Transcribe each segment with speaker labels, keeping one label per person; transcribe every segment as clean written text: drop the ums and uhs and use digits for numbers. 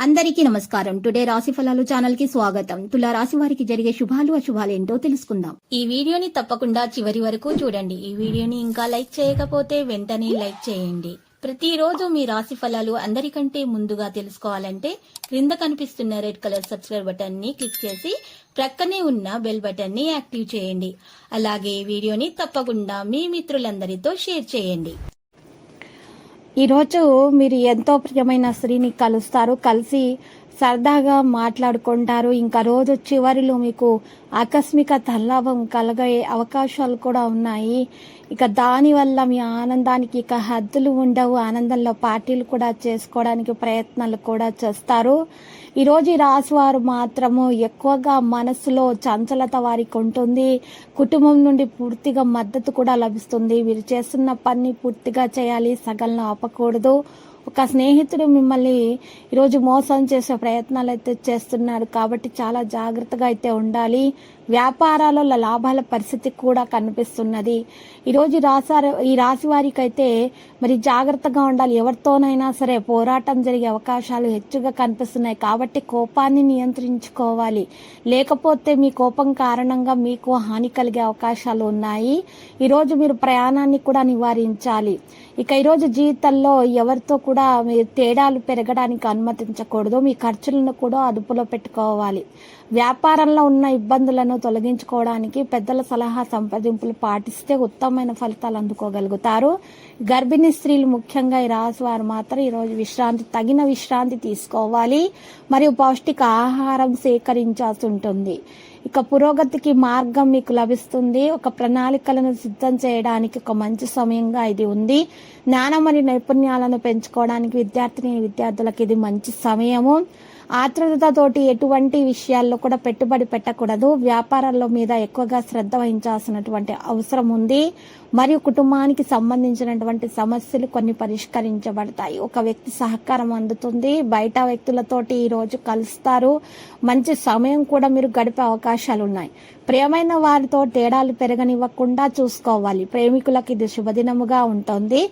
Speaker 1: అందరికీ నమస్కారం. టుడే రాశి ఫలాలు ఛానల్ కి స్వాగతం. తులా రాశి వారికి జరిగే శుభాలు అశుభాలు ఏంటో తెలుసుకుందాం. ఈ వీడియోని తప్పకుండా చివరి వరకు చూడండి. ఈ వీడియోని ఇంకా లైక్ చేయకపోతే వెంటనే లైక్ చేయండి. ప్రతిరోజు మీ రాశి ఫలాలు అందరికంటే ముందుగా తెలుసుకోవాలంటే క్రింద కనిపిస్తున్న రెడ్ కలర్ సబ్స్క్రైబ్ బటన్ ని క్లిక్ చేసి ప్రక్కనే ఉన్న బెల్ బటన్ ని యాక్టివ్ చేయండి. అలాగే ఈ వీడియోని తప్పకుండా మీ మిత్రులందరితో షేర్ చేయండి.
Speaker 2: ఈరోజు మీరు ఎంతో ప్రియమైన స్త్రీని కలుస్తారు. కలిసి సరదాగా మాట్లాడుకుంటారు. ఇంకా రోజు చివరిలో మీకు ఆకస్మిక తల్లాభం కలిగే అవకాశాలు కూడా ఉన్నాయి. ఇక దానివల్ల మీ ఆనందానికి ఇక హద్దులు ఉండవు. ఆనందంలో పార్టీలు కూడా చేసుకోవడానికి ప్రయత్నాలు కూడా చేస్తారు. ఈరోజు ఈ రాశి వారు మాత్రము ఎక్కువగా మనసులో చంచలత వారికి ఉంటుంది. కుటుంబం నుండి పూర్తిగా మద్దతు కూడా లభిస్తుంది. మీరు చేస్తున్న పని పూర్తిగా చేయాలి, సగంలో ఆపకూడదు. ఒక స్నేహితుడు మిమ్మల్ని ఈరోజు మోసం చేసే ప్రయత్నాలు అయితే చేస్తున్నాడు కాబట్టి చాలా జాగ్రత్తగా అయితే ఉండాలి. వ్యాపారాలలో లాభాల పరిస్థితి కూడా కనిపిస్తున్నది. ఈరోజు ఈ రాశి వారికి అయితే మరి జాగ్రత్తగా ఉండాలి. ఎవరితోనైనా సరే పోరాటం జరిగే అవకాశాలు హెచ్చుగా కనిపిస్తున్నాయి కాబట్టి కోపాన్ని నియంత్రించుకోవాలి. లేకపోతే మీ కోపం కారణంగా మీకు హాని కలిగే అవకాశాలు ఉన్నాయి. ఈరోజు మీరు ప్రయాణాన్ని కూడా నివారించాలి. ఇక ఈరోజు జీవితంలో ఎవరితో కూడా మీరు తేడాలు పెరగడానికి అనుమతించకూడదు. మీ ఖర్చులను కూడా అదుపులో పెట్టుకోవాలి. వ్యాపారంలో ఉన్న ఇబ్బందులను తొలగించుకోవడానికి పెద్దల సలహా సంప్రదింపులు పాటిస్తే ఉత్తమమైన ఫలితాలు అందుకోగలుగుతారు. గర్భిణీ స్త్రీలు ముఖ్యంగా ఈ రాశి వారు మాత్రం ఈరోజు తగిన విశ్రాంతి తీసుకోవాలి. మరియు పౌష్టిక ఆహారం సేకరించాల్సి ఉంటుంది. ఇక పురోగతికి మార్గం మీకు లభిస్తుంది. ఒక ప్రణాళికలను సిద్ధం చేయడానికి ఒక మంచి సమయంగా ఇది ఉంది. జ్ఞానం మరియు నైపుణ్యాలను పెంచుకోవడానికి విద్యార్థులకు ఇది మంచి సమయము. ఆతృతతోటి ఎటువంటి విషయాల్లో కూడా పెట్టుబడి పెట్టకూడదు. వ్యాపారాల మీద ఎక్కువగా శ్రద్ధ వహించాల్సినటువంటి అవసరం ఉంది. మరియు కుటుంబానికి సంబంధించినటువంటి సమస్యలు కొన్ని పరిష్కరించబడతాయి. ఒక వ్యక్తి సహకారం అందుతుంది. బయట వ్యక్తులతోటి ఈ రోజు కలుస్తారు. మంచి సమయం కూడా మీరు గడిపే అవకాశాలు ఉన్నాయి. ప్రియమైన వారితో తేడాలు పెరగనివ్వకుండా చూసుకోవాలి. ప్రేమికులకు ఇది శుభదినముగా ఉంటుంది.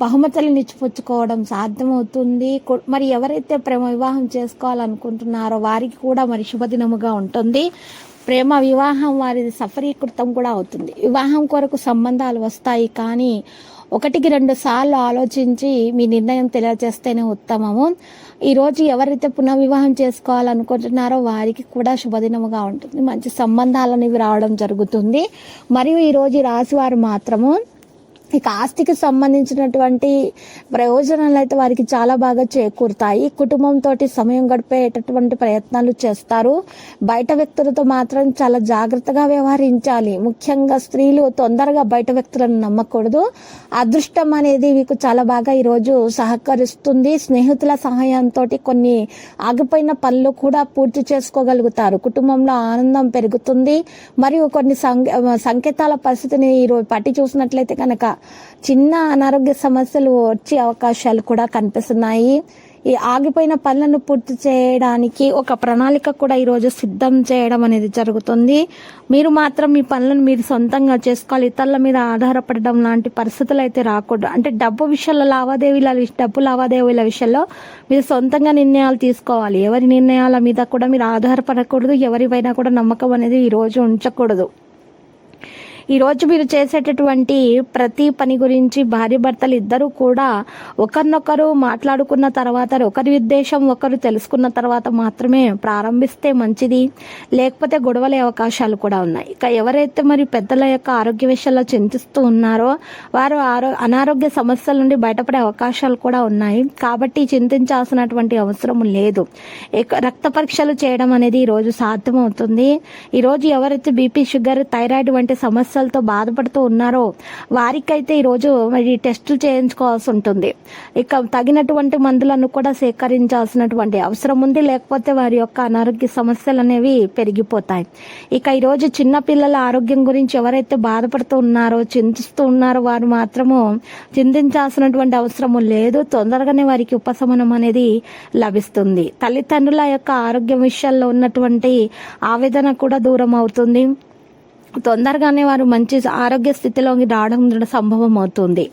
Speaker 2: బహుమతులను ఇచ్చిపుచ్చుకోవడం సాధ్యమవుతుంది. మరి ఎవరైతే ప్రేమ వివాహం చేసుకోవాలనుకుంటున్నారో వారికి కూడా మరి శుభదినముగా ఉంటుంది. ప్రేమ వివాహం వారిది సఫలీకృతం కూడా అవుతుంది. వివాహం కొరకు సంబంధాలు వస్తాయి, కానీ 1-2 సార్లు ఆలోచించి మీ నిర్ణయం తెలియజేస్తేనే ఉత్తమము. ఈరోజు ఎవరైతే పునర్వివాహం చేసుకోవాలనుకుంటున్నారో వారికి కూడా శుభదినముగా ఉంటుంది. మంచి సంబంధాలను రావడం జరుగుతుంది. మరియు ఈరోజు రాశి వారు మాత్రము ఇక ఆస్తికి సంబంధించినటువంటి ప్రయోజనాలు అయితే వారికి చాలా బాగా చేకూరుతాయి. కుటుంబంతో సమయం గడిపేటటువంటి ప్రయత్నాలు చేస్తారు. బయట వ్యక్తులతో మాత్రం చాలా జాగ్రత్తగా వ్యవహరించాలి. ముఖ్యంగా స్త్రీలు తొందరగా బయట వ్యక్తులను నమ్మకూడదు. అదృష్టం అనేది మీకు చాలా బాగా ఈరోజు సహకరిస్తుంది. స్నేహితుల సహాయంతో కొన్ని ఆగిపోయిన పనులు కూడా పూర్తి చేసుకోగలుగుతారు. కుటుంబంలో ఆనందం పెరుగుతుంది. మరియు కొన్ని సంకేతాల పరిస్థితిని ఈరోజు పట్టి చూసినట్లయితే కనుక చిన్న అనారోగ్య సమస్యలు వచ్చే అవకాశాలు కూడా కనిపిస్తున్నాయి. ఈ ఆగిపోయిన పనులను పూర్తి చేయడానికి ఒక ప్రణాళిక కూడా ఈరోజు సిద్ధం చేయడం అనేది జరుగుతుంది. మీరు మాత్రం మీ పనులను మీరు సొంతంగా చేసుకోవాలి. ఇతరుల మీద ఆధారపడడం లాంటి పరిస్థితులు అయితే రాకూడదు. అంటే డబ్బు లావాదేవీల విషయంలో మీరు సొంతంగా నిర్ణయాలు తీసుకోవాలి. ఎవరి నిర్ణయాల మీద కూడా మీరు ఆధారపడకూడదు. ఎవరిపైనా కూడా నమ్మకం అనేది ఈరోజు ఉంచకూడదు. ఈరోజు మీరు చేసేటటువంటి ప్రతి పని గురించి భార్య భర్తలు ఇద్దరు కూడా ఒకరినొకరు మాట్లాడుకున్న తర్వాత, ఒకరి ఉద్దేశం ఒకరు తెలుసుకున్న తర్వాత మాత్రమే ప్రారంభిస్తే మంచిది. లేకపోతే గొడవలే అవకాశాలు కూడా ఉన్నాయి. ఇక ఎవరైతే మరి పెద్దల యొక్క ఆరోగ్య విషయాల్లో చింతిస్తూ ఉన్నారో వారు అనారోగ్య సమస్యల నుండి బయటపడే అవకాశాలు కూడా ఉన్నాయి. కాబట్టి చింతించాల్సినటువంటి అవసరం లేదు. రక్త పరీక్షలు చేయడం అనేది ఈరోజు సాధ్యమవుతుంది. ఈరోజు ఎవరైతే బీపీ, షుగర్, థైరాయిడ్ వంటి సమస్యలతో బాధపడుతూ ఉన్నారో వారికైతే ఈరోజు మరి టెస్టులు చేయించుకోవాల్సి ఉంటుంది. ఇక తగినటువంటి మందులను కూడా సేకరించాల్సినటువంటి అవసరం ఉంది. లేకపోతే వారి యొక్క అనారోగ్య సమస్యలు అనేవి పెరిగిపోతాయి. ఇక ఈరోజు చిన్న పిల్లల ఆరోగ్యం గురించి ఎవరైతే బాధపడుతూ ఉన్నారో, చింతిస్తూ ఉన్నారో వారు మాత్రము చింతించాల్సినటువంటి అవసరము లేదు. తొందరగానే వారికి ఉపశమనం అనేది లభిస్తుంది. తల్లిదండ్రుల యొక్క ఆరోగ్యం విషయాల్లో ఉన్నటువంటి ఆవేదన కూడా దూరం అవుతుంది. తొందరగానే వారు మంచి ఆరోగ్య స్థితిలోకి రావడం సంభవం అవుతుంది.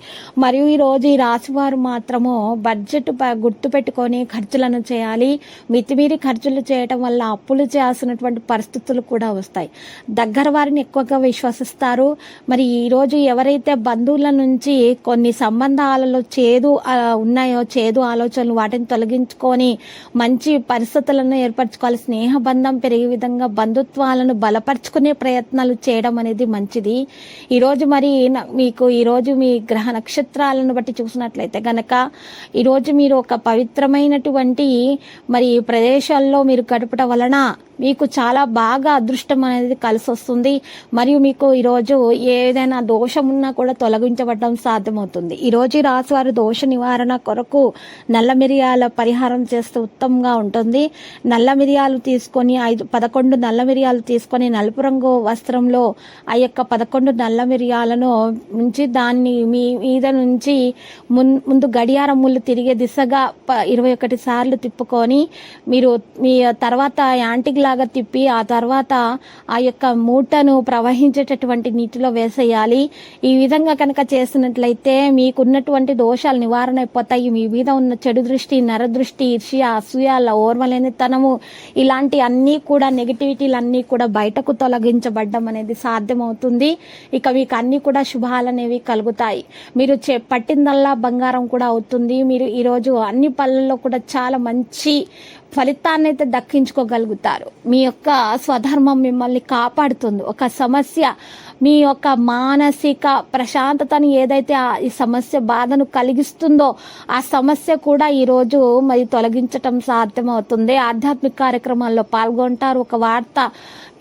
Speaker 2: మరియు ఈ రోజు ఈ రాశి వారు మాత్రము బడ్జెట్ గుర్తు పెట్టుకొని ఖర్చులను చేయాలి. మితిమీరి ఖర్చులు చేయటం వల్ల అప్పులు చేయాల్సినటువంటి పరిస్థితులు కూడా వస్తాయి. దగ్గర వారిని ఎక్కువగా విశ్వసిస్తారు. మరి ఈ రోజు ఎవరైతే బంధువుల నుంచి కొన్ని సంబంధాలలో ఉన్నాయో చేదు ఆలోచనలు వాటిని తొలగించుకొని మంచి పరిస్థితులను ఏర్పరచుకోవాలి. స్నేహబంధం పెరిగే విధంగా బంధుత్వాలను బలపరుచుకునే ప్రయత్నాలు చేయడం అనేది మంచిది. ఈరోజు మరి మీకు ఈరోజు మీ గ్రహ నక్షత్రాలను బట్టి చూసినట్లయితే గనక ఈరోజు మీరు ఒక పవిత్రమైనటువంటి మరి ప్రదేశాల్లో మీరు గడపడం వలన మీకు చాలా బాగా అదృష్టం అనేది కలిసి వస్తుంది. మరియు మీకు ఈరోజు ఏదైనా దోషం ఉన్నా కూడా తొలగించబడడం సాధ్యమవుతుంది. ఈరోజు ఈ రాశి వారి దోష నివారణ కొరకు నల్ల మిరియాల పరిహారం చేస్తే ఉత్తమంగా ఉంటుంది. నల్ల మిరియాలు తీసుకొని 11 నల్ల మిరియాలు తీసుకొని నలుపు రంగు వస్త్రంలో ఆ యొక్క 11 నల్ల మిరియాలను ఉంచి దాన్ని మీ మీద నుంచి ముందు గడియారం ముళ్ళు తిరిగే దిశగా 21 సార్లు తిప్పుకొని మీరు మీ తర్వాత యాంటిక్ లాగా తిప్పి ఆ తర్వాత ఆ యొక్క మూటను ప్రవహించేటటువంటి నీటిలో వేసేయాలి. ఈ విధంగా కనుక చేసినట్లయితే మీకున్నటువంటి దోషాలు నివారణ అయిపోతాయి. మీ మీద ఉన్న చెడు దృష్టి, నరదృష్టి, ఈర్ష్య, అసూయ, ఓర్వలేనితనము ఇలాంటి అన్నీ కూడా నెగిటివిటీలన్నీ కూడా బయటకు తొలగించబడ్డం అనేది సాధ్యమవుతుంది. ఇక మీకు అన్ని కూడా శుభాలు అనేవి కలుగుతాయి. మీరు పట్టిందల్లా బంగారం కూడా అవుతుంది. మీరు ఈరోజు అన్ని పనుల్లో కూడా చాలా మంచి ఫలితాన్ని అయితే దక్కించుకోగలుగుతారు. మీ యొక్క స్వధర్మం మిమ్మల్ని కాపాడుతుంది. ఒక సమస్య మీ యొక్క మానసిక ప్రశాంతతని ఏదైతే ఈ సమస్య బాధను కలిగిస్తుందో ఆ సమస్య కూడా ఈరోజు మరి తొలగించటం సాధ్యమవుతుంది. ఆధ్యాత్మిక కార్యక్రమాల్లో పాల్గొంటారు. ఒక వార్త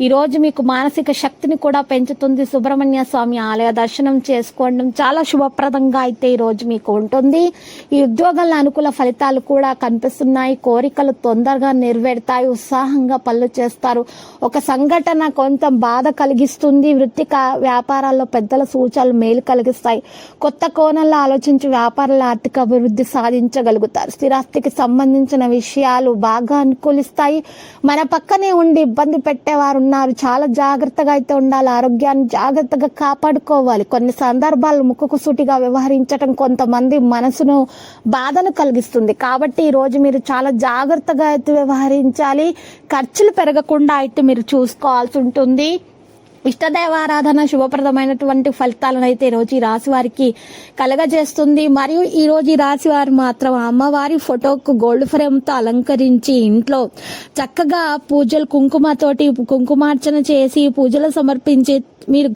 Speaker 2: ఈరోజు మీకు మానసిక శక్తిని కూడా పెంచుతుంది. సుబ్రహ్మణ్య స్వామి ఆలయ దర్శనం చేసుకోవడం చాలా శుభప్రదంగా అయితే ఈరోజు మీకు ఉంటుంది. ఈ ఉద్యోగాల అనుకూల ఫలితాలు కూడా కనిపిస్తున్నాయి. కోరికలు తొందరగా నెరవేరుతాయి. ఉత్సాహంగా పనులు చేస్తారు. ఒక సంఘటన కొంత బాధ కలిగిస్తుంది. వృత్తి వ్యాపారాల్లో పెద్దల సూచనలు మేలు కలిగిస్తాయి. కొత్త కోణంలో ఆలోచించి వ్యాపారాల ఆర్థిక అభివృద్ధి సాధించగలుగుతారు. స్థిరాస్తికి సంబంధించిన విషయాలు బాగా అనుకూలిస్తాయి. మన పక్కనే ఉండి ఇబ్బంది పెట్టేవారు ఉన్నారు. చాలా జాగ్రత్తగా అయితే ఉండాలి. ఆరోగ్యాన్ని జాగ్రత్తగా కాపాడుకోవాలి. కొన్ని సందర్భాలు ముక్కుకు సూటిగా వ్యవహరించడం కొంతమంది మనసును బాధను కలిగిస్తుంది. కాబట్టి ఈ రోజు మీరు చాలా జాగ్రత్తగా అయితే వ్యవహరించాలి. ఖర్చులు పెరగకుండా అయితే మీరు చూసుకోవాల్సి ఉంటుంది. ఇష్టదైవారాధన శుభప్రదమైనటువంటి ఫలితాలను అయితే ఈరోజు ఈ రాశి వారికి కలగజేస్తుంది. మరియు ఈ రోజు ఈ రాశి వారు మాత్రం అమ్మవారి ఫోటోకు గోల్డ్ ఫ్రేమ్తో అలంకరించి ఇంట్లో చక్కగా పూజలు కుంకుమార్చన చేసి పూజలు సమర్పించి మీరు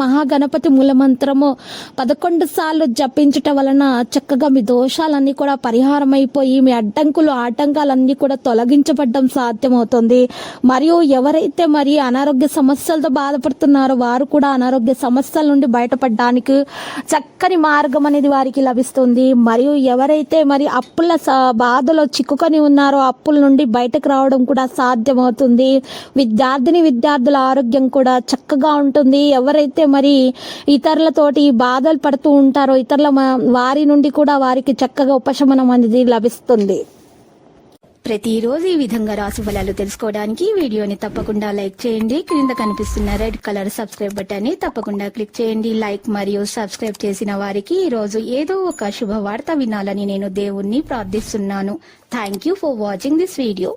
Speaker 2: మహాగణపతి మూలమంత్రము 11 సార్లు జపించటం వలన చక్కగా మీ దోషాలన్నీ కూడా పరిహారం అయిపోయి మీ ఆటంకాలన్నీ కూడా తొలగించబడడం సాధ్యమవుతుంది. మరియు ఎవరైతే మరి అనారోగ్య సమస్యలతో బాధపడుతున్నారో వారు కూడా అనారోగ్య సమస్యల నుండి బయటపడడానికి చక్కని మార్గం అనేది వారికి లభిస్తుంది. మరియు ఎవరైతే మరి అప్పుల బాధలో చిక్కుకొని ఉన్నారో అప్పుల నుండి బయటకు రావడం కూడా సాధ్యమవుతుంది. విద్యార్థుల ఆరోగ్యం కూడా చక్కగా ఉంటుంది. ఎవరైతే మరి ఇతరులతోటి బాధలు పడుతూ ఉంటారో వారి నుండి కూడా వారికి చక్కగా ఉపశమనం అనేది లభిస్తుంది.
Speaker 1: ప్రతిరోజు ఈ విధంగా రాశి ఫలాలు తెలుసుకోవడానికి వీడియోని తప్పకుండా లైక్ చేయండి. క్రింద కనిపిస్తున్న రెడ్ కలర్ సబ్స్క్రైబ్ బటన్ ని తప్పకుండా క్లిక్ చేయండి. లైక్ మరియు సబ్స్క్రైబ్ చేసిన వారికి ఈ రోజు ఏదో ఒక శుభవార్త వినాలని నేను దేవుణ్ణి ప్రార్థిస్తున్నాను. Thank you for watching this video.